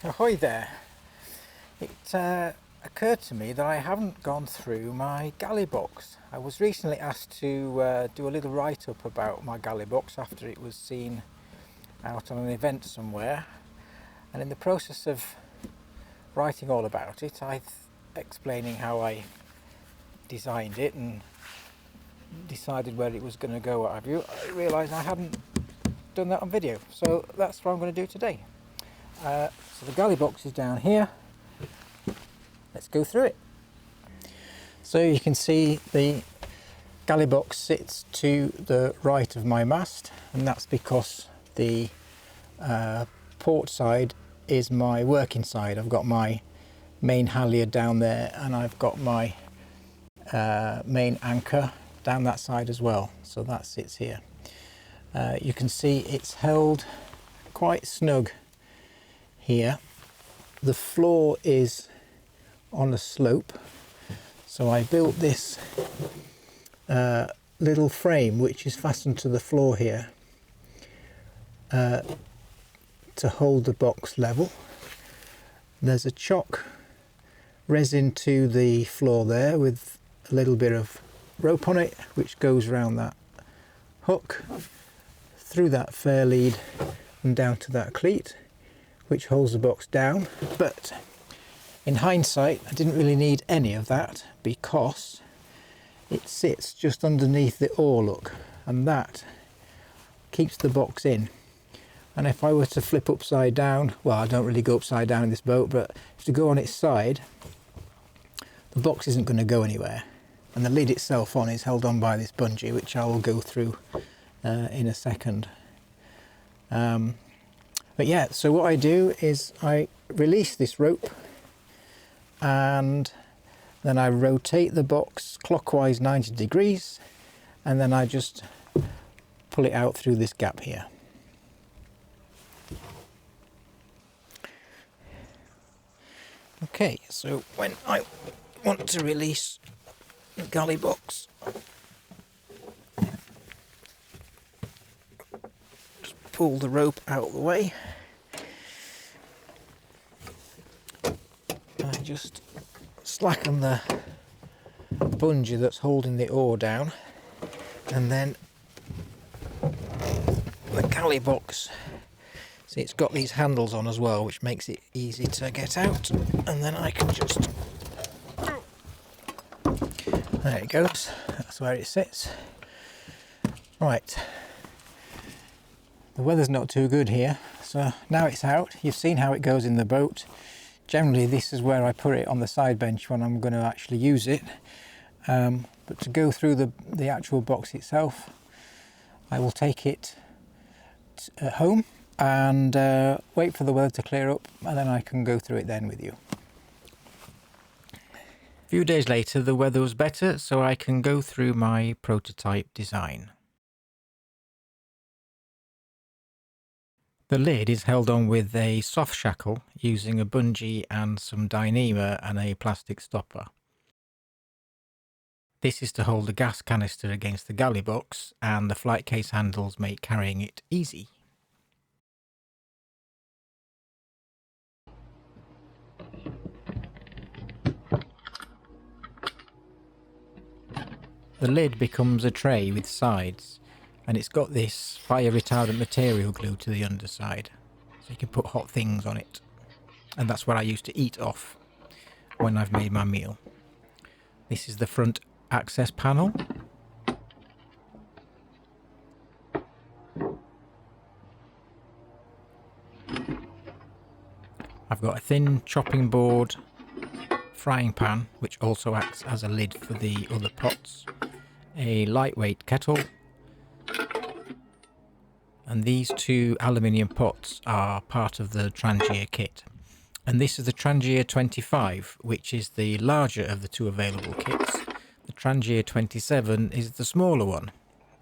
Ahoy there. It occurred to me that I haven't gone through my galley box. I was recently asked to do a little write-up about my galley box after it was seen out on an event somewhere, and in the process of writing all about it, explaining how I designed it and decided where it was going to go, what have you, I realised I hadn't done that on video, so that's what I'm going to do today. So the galley box is down here. Let's go through it. So you can see the galley box sits to the right of my mast, and that's because the port side is my working side. I've got my main halyard down there, and I've got my main anchor down that side as well, so that sits here. You can see it's held quite snug here. The floor is on a slope, so I built this little frame which is fastened to the floor here to hold the box level. There's a chalk resin to the floor there with a little bit of rope on it, which goes around that hook, through that fair lead and down to that cleat, which holds the box down. But in hindsight, I didn't really need any of that because it sits just underneath the oar look, and that keeps the box in. And if I were to flip upside down, well, I don't really go upside down in this boat, but if to go on its side, the box isn't going to go anywhere. And the lid itself on is held on by this bungee, which I will go through in a second. But yeah, so what I do is I release this rope, and then I rotate the box clockwise 90 degrees, and then I just pull it out through this gap here. Okay, so when I want to release the galley box, just pull the rope out of the way. I just slacken the bungee that's holding the oar down, and then the galley box, see, it's got these handles on as well, which makes it easy to get out, and then I can just, there it goes, that's where it sits. Right, the weather's not too good here, so now it's out. You've seen how it goes in the boat. Generally this is where I put it on the side bench when I'm going to actually use it, but to go through the actual box itself, I will take it home and wait for the weather to clear up, and then I can go through it then with you. A few days later the weather was better, so I can go through my prototype design. The lid is held on with a soft shackle using a bungee and some Dyneema and a plastic stopper. This is to hold the gas canister against the galley box, and the flight case handles make carrying it easy. The lid becomes a tray with sides, and it's got this fire retardant material glued to the underside, so you can put hot things on it, and that's what I used to eat off when I've made my meal. This is the front access panel. I've got a thin chopping board frying pan, which also acts as a lid for the other pots, a lightweight kettle, and these two aluminium pots are part of the Trangia kit. And this is the Trangia 25, which is the larger of the two available kits. The Trangia 27 is the smaller one.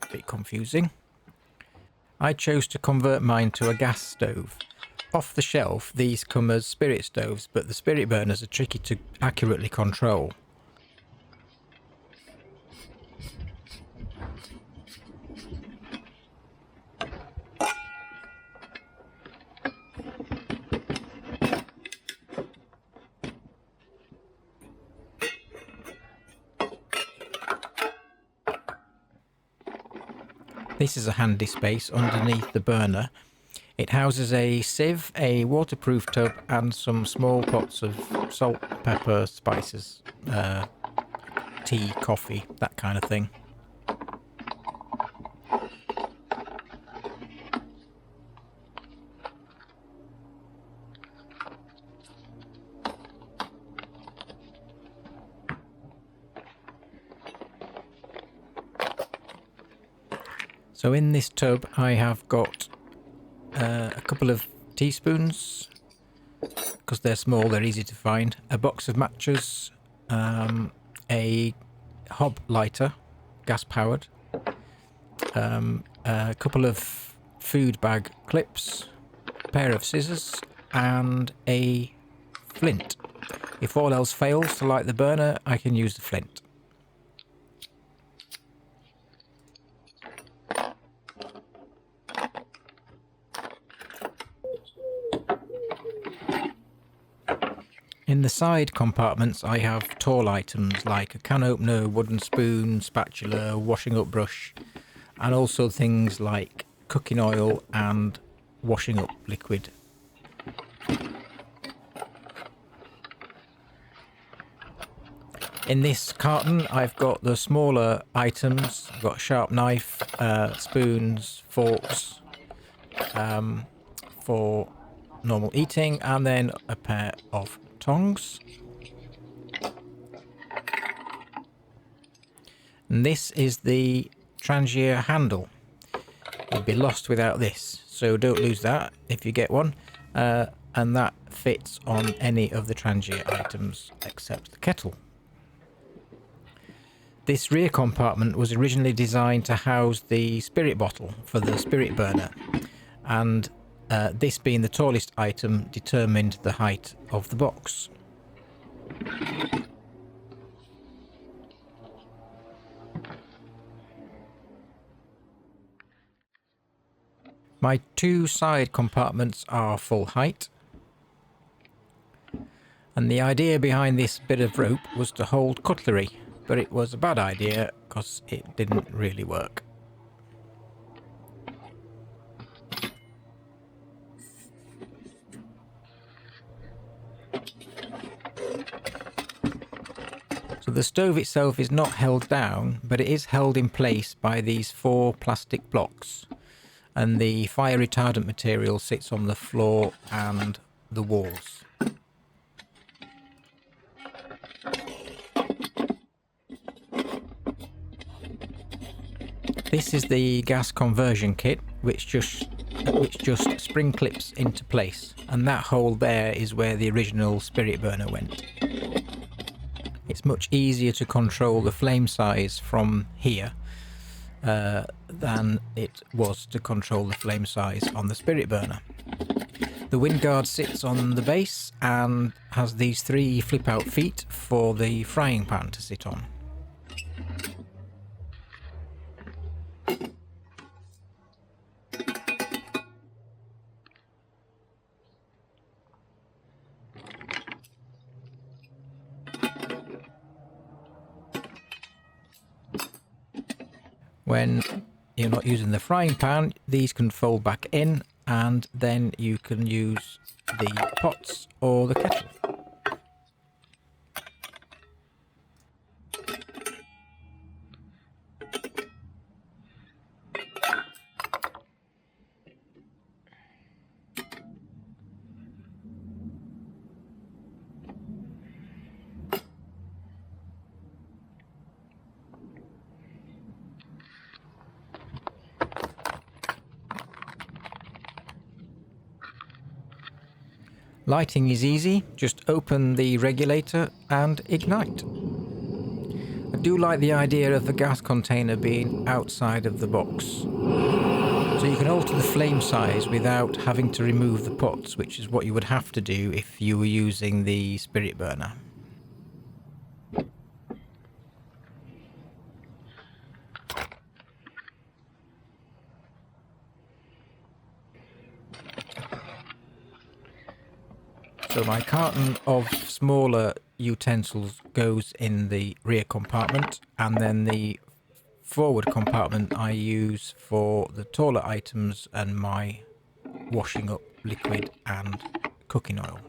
A bit confusing. I chose to convert mine to a gas stove. Off the shelf, these come as spirit stoves, but the spirit burners are tricky to accurately control. This is a handy space underneath the burner. It houses a sieve, a waterproof tub and some small pots of salt, pepper, spices, tea, coffee, that kind of thing. So in this tub I have got a couple of teaspoons, because they're small, they're easy to find, a box of matches, a hob lighter, gas powered, a couple of food bag clips, a pair of scissors and a flint. If all else fails to light the burner, I can use the flint. In the side compartments I have tall items like a can opener, wooden spoon, spatula, washing up brush, and also things like cooking oil and washing up liquid. In this carton I've got the smaller items. I've got a sharp knife, spoons, forks for normal eating, and then a pair of tongs. And this is the Trangia handle. You'd be lost without this, so don't lose that if you get one. And that fits on any of the Trangia items except the kettle. This rear compartment was originally designed to house the spirit bottle for the spirit burner, and this being the tallest item determined the height of the box. My two side compartments are full height, and the idea behind this bit of rope was to hold cutlery, but it was a bad idea because it didn't really work. So the stove itself is not held down, but it is held in place by these 4 plastic blocks, and the fire retardant material sits on the floor and the walls. This is the gas conversion kit, which just spring clips into place, and that hole there is where the original spirit burner went. It's much easier to control the flame size from here than it was to control the flame size on the spirit burner. The wind guard sits on the base and has these 3 flip out feet for the frying pan to sit on. When you're not using the frying pan, these can fold back in, and then you can use the pots or the kettle. Lighting is easy, just open the regulator and ignite. I do like the idea of the gas container being outside of the box, so you can alter the flame size without having to remove the pots, which is what you would have to do if you were using the spirit burner. So my carton of smaller utensils goes in the rear compartment, and then the forward compartment I use for the taller items and my washing up liquid and cooking oil.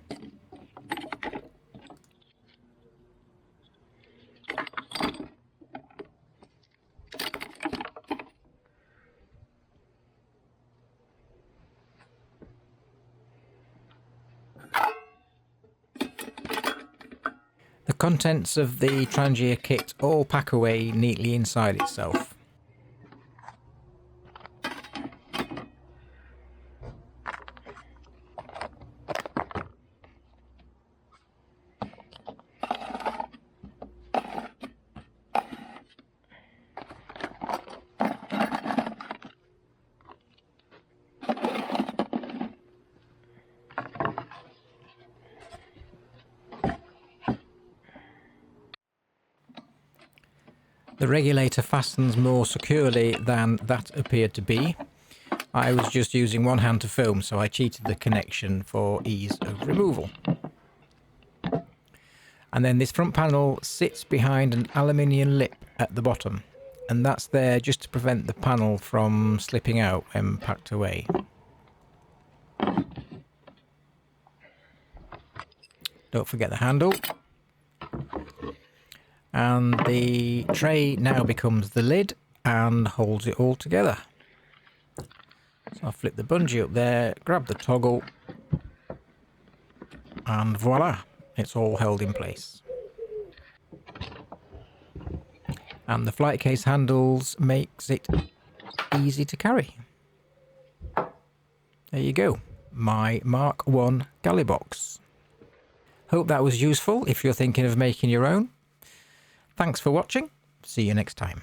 The contents of the Trangia kit all pack away neatly inside itself. The regulator fastens more securely than that appeared to be. I was just using one hand to film, so I cheated the connection for ease of removal. And then this front panel sits behind an aluminium lip at the bottom, and that's there just to prevent the panel from slipping out when packed away. Don't forget the handle. And the tray now becomes the lid and holds it all together. So I'll flip the bungee up there, grab the toggle, and voila, it's all held in place. And the flight case handles makes it easy to carry. There you go, my Mk1 galley box. Hope that was useful if you're thinking of making your own. Thanks for watching. See you next time.